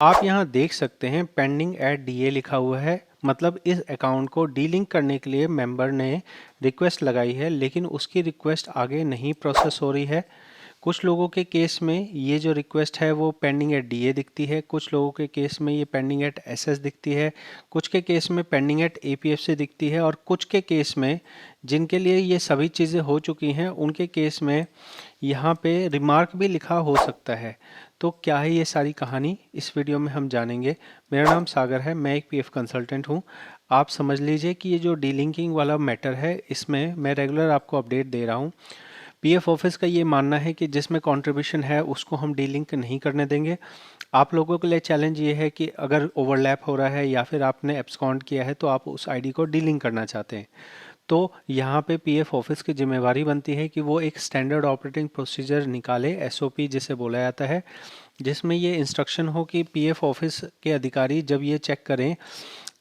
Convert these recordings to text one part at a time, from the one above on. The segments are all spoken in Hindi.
आप यहाँ देख सकते हैं पेंडिंग एट डीए लिखा हुआ है। मतलब इस अकाउंट को डीलिंक करने के लिए मेंबर ने रिक्वेस्ट लगाई है, लेकिन उसकी रिक्वेस्ट आगे नहीं प्रोसेस हो रही है। कुछ लोगों के केस में ये जो रिक्वेस्ट है वो पेंडिंग एट डीए दिखती है, कुछ लोगों के केस में ये पेंडिंग एट एसएस दिखती है, कुछ के केस में पेंडिंग एट एपीएफसी दिखती है, और कुछ के केस में जिनके लिए ये सभी चीज़ें हो चुकी हैं उनके केस में यहाँ पे रिमार्क भी लिखा हो सकता है। तो क्या है ये सारी कहानी, इस वीडियो में हम जानेंगे। मेरा नाम सागर है, मैं एक पीएफ कंसल्टेंट हूँ। आप समझ लीजिए कि ये जो डीलिंकिंग वाला मैटर है इसमें मैं रेगुलर आपको अपडेट दे रहा हूँ। पीएफ ऑफिस का ये मानना है कि जिसमें कंट्रीब्यूशन है उसको हम डीलिंक नहीं करने देंगे। आप लोगों के लिए चैलेंज ये है कि अगर ओवरलैप हो रहा है या फिर आपने एब्सकॉन्ड किया है तो आप उस आईडी को डीलिंक करना चाहते हैं, तो यहाँ पे पीएफ ऑफिस की जिम्मेवारी बनती है कि वो एक स्टैंडर्ड ऑपरेटिंग प्रोसीजर निकाले, एसओपी जिसे बोला जाता है, जिसमें ये इंस्ट्रक्शन हो कि पीएफ ऑफिस के अधिकारी जब ये चेक करें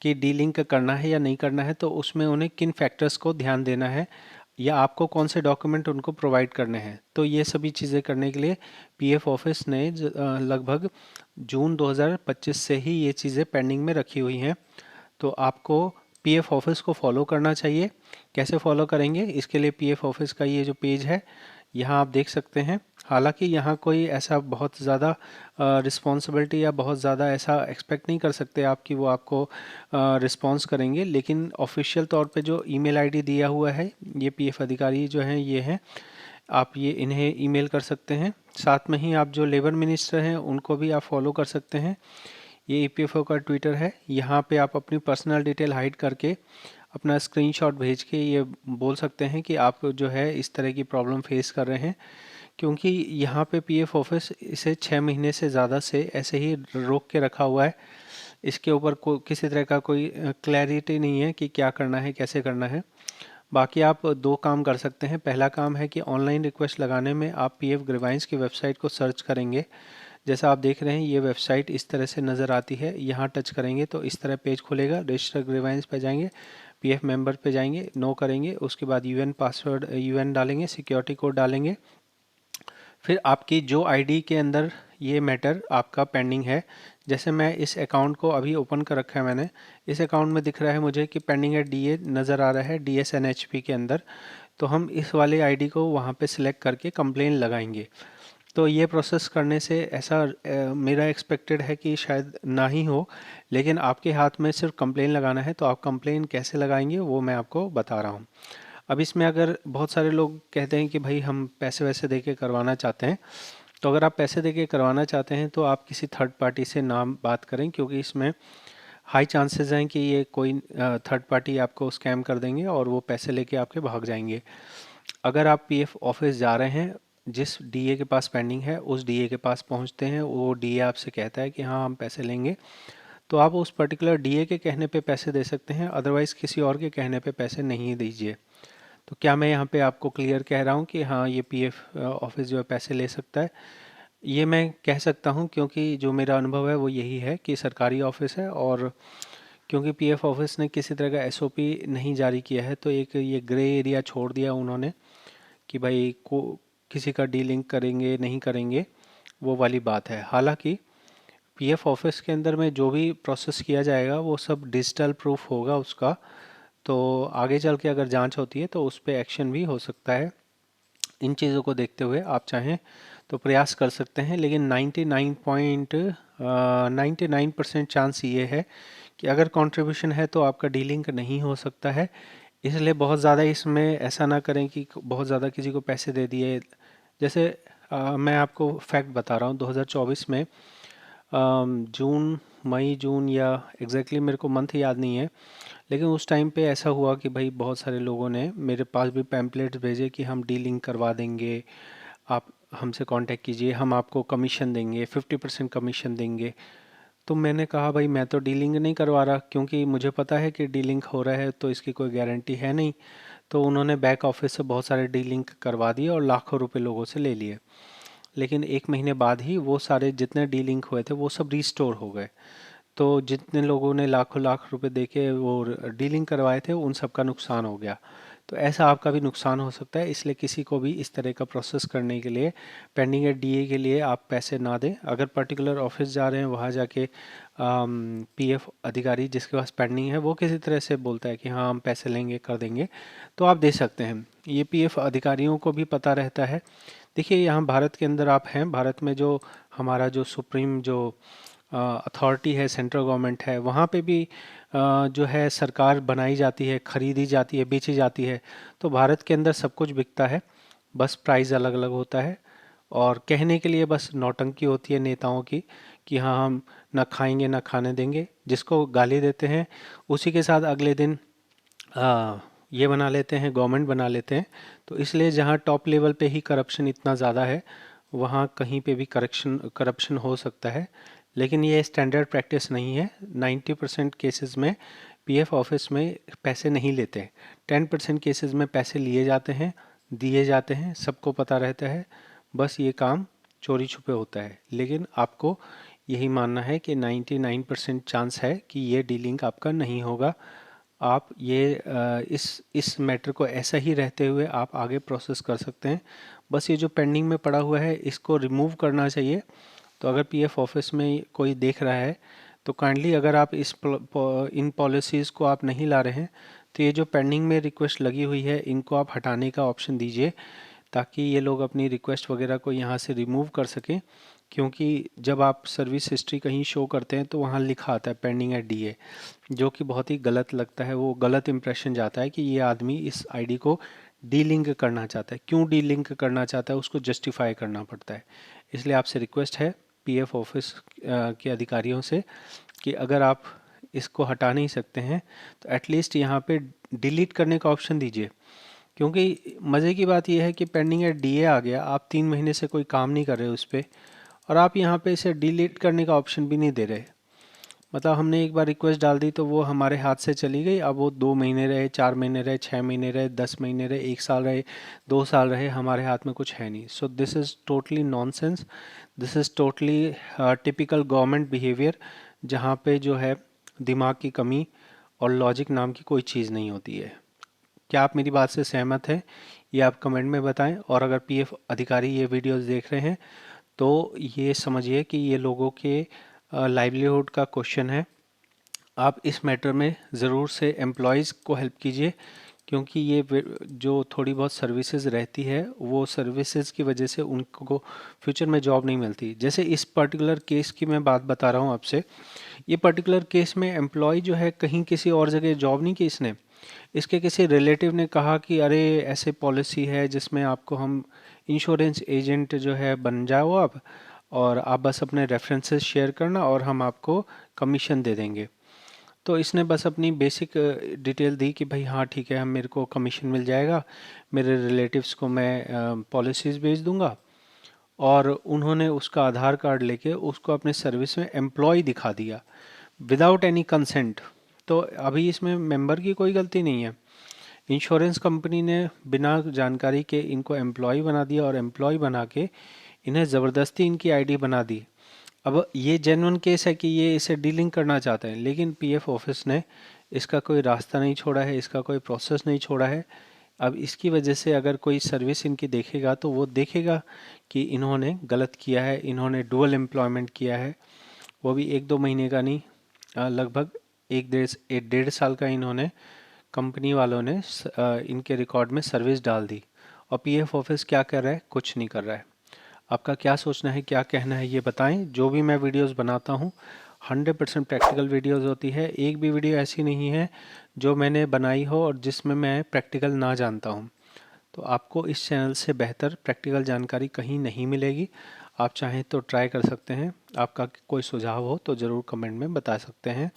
कि डीलिंक करना है या नहीं करना है तो उसमें उन्हें किन फैक्टर्स को ध्यान देना है या आपको कौन से डॉक्यूमेंट उनको प्रोवाइड करने हैं। तो ये सभी चीज़ें करने के लिए पीएफ ऑफिस ने लगभग जून 2025 से ही ये चीज़ें पेंडिंग में रखी हुई हैं। तो आपको पीएफ ऑफिस को फॉलो करना चाहिए। कैसे फॉलो करेंगे, इसके लिए पीएफ ऑफिस का ये जो पेज है यहाँ आप देख सकते हैं। हालांकि यहाँ कोई ऐसा बहुत ज़्यादा रिस्पॉन्सिबिलिटी या बहुत ज़्यादा ऐसा एक्सपेक्ट नहीं कर सकते आप कि वो आपको रिस्पॉन्स करेंगे, लेकिन ऑफिशियल तौर पे जो ईमेल आईडी दिया हुआ है, ये पीएफ अधिकारी जो हैं ये हैं, आप ये इन्हें ईमेल कर सकते हैं। साथ में ही आप जो लेबर मिनिस्टर हैं उनको भी आप फॉलो कर सकते हैं। ये ईपीएफओ का ट्विटर है, यहाँ पे आप अपनी पर्सनल डिटेल हाइड करके अपना स्क्रीनशॉट भेज के ये बोल सकते हैं कि आप जो है इस तरह की प्रॉब्लम फेस कर रहे हैं, क्योंकि यहाँ पे पीएफ ऑफिस इसे 6 महीने से ज़्यादा से ऐसे ही रोक के रखा हुआ है। इसके ऊपर किसी तरह का कोई क्लैरिटी नहीं है कि क्या करना है कैसे करना है। बाकी आप दो काम कर सकते हैं। पहला काम है कि ऑनलाइन रिक्वेस्ट लगाने में आप पीएफ ग्रीवांस की वेबसाइट को सर्च करेंगे। जैसा आप देख रहे हैं ये वेबसाइट इस तरह से नज़र आती है, यहाँ टच करेंगे तो इस तरह पेज खुलेगा। रजिस्टर ग्रीवांस पे जाएंगे, पीएफ मेंबर पे जाएंगे, नो करेंगे, उसके बाद यूएन पासवर्ड यूएन डालेंगे, सिक्योरिटी कोड डालेंगे। फिर आपकी जो आईडी के अंदर ये मैटर आपका पेंडिंग है, जैसे मैं इस अकाउंट को अभी ओपन कर रखा है मैंने, इस अकाउंट में दिख रहा है मुझे कि पेंडिंग है डीए नज़र आ रहा है डीएसएनएचपी के अंदर। तो हम इस वाले आईडी को वहाँ पे सिलेक्ट करके कंप्लेन लगाएंगे। तो ये प्रोसेस करने से ऐसा मेरा एक्सपेक्टेड है कि शायद ना ही हो, लेकिन आपके हाथ में सिर्फ कंप्लेन लगाना है। तो आप कंप्लेन कैसे लगाएंगे वो मैं आपको बता रहा हूँ। अब इसमें अगर बहुत सारे लोग कहते हैं कि भाई हम पैसे वैसे दे के करवाना चाहते हैं, तो अगर आप पैसे दे के करवाना चाहते हैं तो आप किसी थर्ड पार्टी से ना बात करें, क्योंकि इसमें हाई चांसेस हैं कि ये कोई थर्ड पार्टी आपको स्कैम कर देंगे और वो पैसे लेके आपके भाग जाएंगे। अगर आप पीएफ ऑफिस जा रहे हैं, जिस डीए के पास पेंडिंग है उस डीए के पास पहुंचते हैं, वो डीए आपसे कहता है कि हाँ हम पैसे लेंगे, तो आप उस पर्टिकुलर डीए के कहने पे पैसे दे सकते हैं, अदरवाइज़ किसी और के कहने पे पैसे नहीं दीजिए। तो क्या मैं यहाँ पे आपको क्लियर कह रहा हूँ कि हाँ ये पीएफ ऑफिस जो है पैसे ले सकता है? ये मैं कह सकता हूँ क्योंकि जो मेरा अनुभव है वो यही है कि सरकारी ऑफिस है, और क्योंकि पीएफ ऑफिस ने किसी तरह का एसओपी नहीं जारी किया है, तो एक ये ग्रे एरिया छोड़ दिया उन्होंने कि भाई को किसी का डीलिंक करेंगे नहीं करेंगे, वो वाली बात है। हालांकि पीएफ ऑफिस के अंदर में जो भी प्रोसेस किया जाएगा वो सब डिजिटल प्रूफ होगा उसका, तो आगे चल के अगर जांच होती है तो उस पर एक्शन भी हो सकता है। इन चीज़ों को देखते हुए आप चाहें तो प्रयास कर सकते हैं, लेकिन 99% चांस ये है कि अगर कंट्रीब्यूशन है तो आपका डीलिंक नहीं हो सकता है। इसलिए बहुत ज़्यादा इसमें ऐसा ना करें कि बहुत ज़्यादा किसी को पैसे दे दिए। जैसे मैं आपको फैक्ट बता रहा हूँ, 2024 में जून मई जून या एग्जैक्टली मेरे को मंथ याद नहीं है, लेकिन उस टाइम पे ऐसा हुआ कि भाई बहुत सारे लोगों ने मेरे पास भी पैम्पलेट्स भेजे कि हम डीलिंग करवा देंगे, आप हमसे कांटेक्ट कीजिए, हम आपको कमीशन देंगे, 50% कमीशन देंगे। तो मैंने कहा भाई मैं तो डीलिंग नहीं करवा रहा, क्योंकि मुझे पता है कि डीलिंग हो रहा है तो इसकी कोई गारंटी है नहीं। तो उन्होंने बैक ऑफिस से बहुत सारे डीलिंग करवा दिए और लाखों रुपए लोगों से ले लिए। लेकिन 1 महीने बाद ही वो सारे जितने डीलिंग हुए थे वो सब रिस्टोर हो गए। तो जितने लोगों ने लाखों लाख रुपए देके वो डीलिंग करवाए थे उन सब का नुकसान हो गया। तो ऐसा आपका भी नुकसान हो सकता है। इसलिए किसी को भी इस तरह का प्रोसेस करने के लिए पेंडिंग एट डीए के लिए आप पैसे ना दें। अगर पर्टिकुलर ऑफिस जा रहे हैं, वहाँ जाके पीएफ अधिकारी जिसके पास पेंडिंग है वो किसी तरह से बोलता है कि हाँ हम पैसे लेंगे कर देंगे, तो आप दे सकते हैं। ये पीएफ अधिकारियों को भी पता रहता है। देखिए यहाँ भारत के अंदर आप हैं, भारत में जो हमारा जो सुप्रीम जो अथॉरिटी है, सेंट्रल गवर्नमेंट है, वहाँ पे भी जो है सरकार बनाई जाती है, खरीदी जाती है, बेची जाती है। तो भारत के अंदर सब कुछ बिकता है, बस प्राइस अलग अलग होता है। और कहने के लिए बस नौटंकी होती है नेताओं की कि हाँ हम ना खाएंगे ना खाने देंगे, जिसको गाली देते हैं उसी के साथ अगले दिन ये बना लेते हैं, गवर्नमेंट बना लेते हैं। तो इसलिए जहाँ टॉप लेवल पे ही करप्शन इतना ज़्यादा है, वहाँ कहीं पे भी करप्शन हो सकता है। लेकिन ये स्टैंडर्ड प्रैक्टिस नहीं है। 90% केसेस में पीएफ ऑफिस में पैसे नहीं लेते, 10% केसेस में पैसे लिए जाते हैं, दिए जाते हैं, सबको पता रहता है। बस ये काम चोरी छुपे होता है। लेकिन आपको यही मानना है कि 99% चांस है कि ये डीलिंग आपका नहीं होगा। आप ये इस मैटर को ऐसा ही रहते हुए आप आगे प्रोसेस कर सकते हैं। बस ये जो पेंडिंग में पड़ा हुआ है इसको रिमूव करना चाहिए। तो अगर पीएफ ऑफिस में कोई देख रहा है तो काइंडली, अगर आप इन पॉलिसीज़ को आप नहीं ला रहे हैं तो ये जो पेंडिंग में रिक्वेस्ट लगी हुई है इनको आप हटाने का ऑप्शन दीजिए, ताकि ये लोग अपनी रिक्वेस्ट वगैरह को यहाँ से रिमूव कर सकें। क्योंकि जब आप सर्विस हिस्ट्री कहीं शो करते हैं तो वहाँ लिखा आता है पेंडिंग एट डीए, जो कि बहुत ही गलत लगता है। वो गलत इंप्रेशन जाता है कि ये आदमी इस आईडी को डीलिंक करना चाहता है। क्यों डीलिंक करना चाहता है उसको जस्टिफाई करना पड़ता है। इसलिए आपसे रिक्वेस्ट है पीएफ ऑफिस के अधिकारियों से कि अगर आप इसको हटा नहीं सकते हैं तो एटलीस्ट यहाँ पे डिलीट करने का ऑप्शन दीजिए। क्योंकि मज़े की बात यह है कि पेंडिंग एट डीए आ गया, आप 3 महीने से कोई काम नहीं कर रहे उस पर, और आप यहाँ पे इसे डिलीट करने का ऑप्शन भी नहीं दे रहे। मतलब हमने एक बार रिक्वेस्ट डाल दी तो वो हमारे हाथ से चली गई। अब वो 2 महीने रहे, 4 महीने रहे, 6 महीने रहे, 10 महीने रहे, 1 साल रहे, 2 साल रहे, हमारे हाथ में कुछ है नहीं। So this is totally nonsense. This is totally typical government behaviour, जहाँ पे जो है दिमाग की कमी और लॉजिक नाम की कोई चीज़ नहीं होती है। क्या आप मेरी बात से सहमत हैं? ये आप कमेंट में बताएं। और अगर पीएफ अधिकारी ये वीडियोस देख रहे हैं तो ये समझिए कि ये लोगों के लाइवलीहुड का क्वेश्चन है। आप इस मैटर में ज़रूर से एम्प्लॉयज़ को हेल्प कीजिए, क्योंकि ये जो थोड़ी बहुत सर्विसेज रहती है वो सर्विसेज की वजह से उनको फ्यूचर में जॉब नहीं मिलती। जैसे इस पर्टिकुलर केस की मैं बात बता रहा हूँ आपसे। ये पर्टिकुलर केस में एम्प्लॉय जो है कहीं किसी और जगह जॉब नहीं की इसने, इसके किसी रिलेटिव ने कहा कि अरे ऐसे पॉलिसी है जिसमें आपको हम इंश्योरेंस एजेंट जो है बन जाओ आप, और आप बस अपने रेफरेंसेस शेयर करना और हम आपको कमीशन दे देंगे। तो इसने बस अपनी बेसिक डिटेल दी कि भाई हाँ ठीक है, हम मेरे को कमीशन मिल जाएगा, मेरे रिलेटिव्स को मैं पॉलिसीज़ भेज दूंगा। और उन्होंने उसका आधार कार्ड लेके उसको अपने सर्विस में एम्प्लॉय दिखा दिया विदाउट एनी कंसेंट। तो अभी इसमें मेंबर की कोई गलती नहीं है। इंश्योरेंस कंपनी ने बिना जानकारी के इनको एम्प्लॉय बना दिया, और एम्प्लॉय बना के इन्हें ज़बरदस्ती इनकी आईडी बना दी। अब ये जेन्युइन केस है कि ये इसे डीलिंग करना चाहते हैं, लेकिन पीएफ ऑफिस ने इसका कोई रास्ता नहीं छोड़ा है, इसका कोई प्रोसेस नहीं छोड़ा है। अब इसकी वजह से अगर कोई सर्विस इनकी देखेगा तो वो देखेगा कि इन्होंने गलत किया है, इन्होंने डुअल एम्प्लॉयमेंट किया है, वो भी 1-2 महीने का नहीं, लगभग 1-1.5 साल का इन्होंने कंपनी वालों ने इनके रिकॉर्ड में सर्विस डाल दी। और पीएफ ऑफिस क्या कर रहा है? कुछ नहीं कर रहा है। आपका क्या सोचना है, क्या कहना है, ये बताएं। जो भी मैं वीडियोस बनाता हूँ 100% प्रैक्टिकल वीडियोस होती है। एक भी वीडियो ऐसी नहीं है जो मैंने बनाई हो और जिसमें मैं प्रैक्टिकल ना जानता हूँ। तो आपको इस चैनल से बेहतर प्रैक्टिकल जानकारी कहीं नहीं मिलेगी। आप चाहें तो ट्राई कर सकते हैं। आपका कोई सुझाव हो तो ज़रूर कमेंट में बता सकते हैं।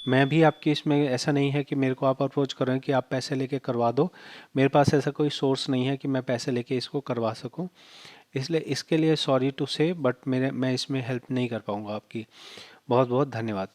मैं भी आपकी इसमें, ऐसा नहीं है कि मेरे को आप अप्रोच करें कि आप पैसे लेके करवा दो। मेरे पास ऐसा कोई सोर्स नहीं है कि मैं पैसे लेके इसको करवा सकूं। इसलिए इसके लिए सॉरी टू से, बट मैं इसमें हेल्प नहीं कर पाऊंगा आपकी। बहुत बहुत धन्यवाद।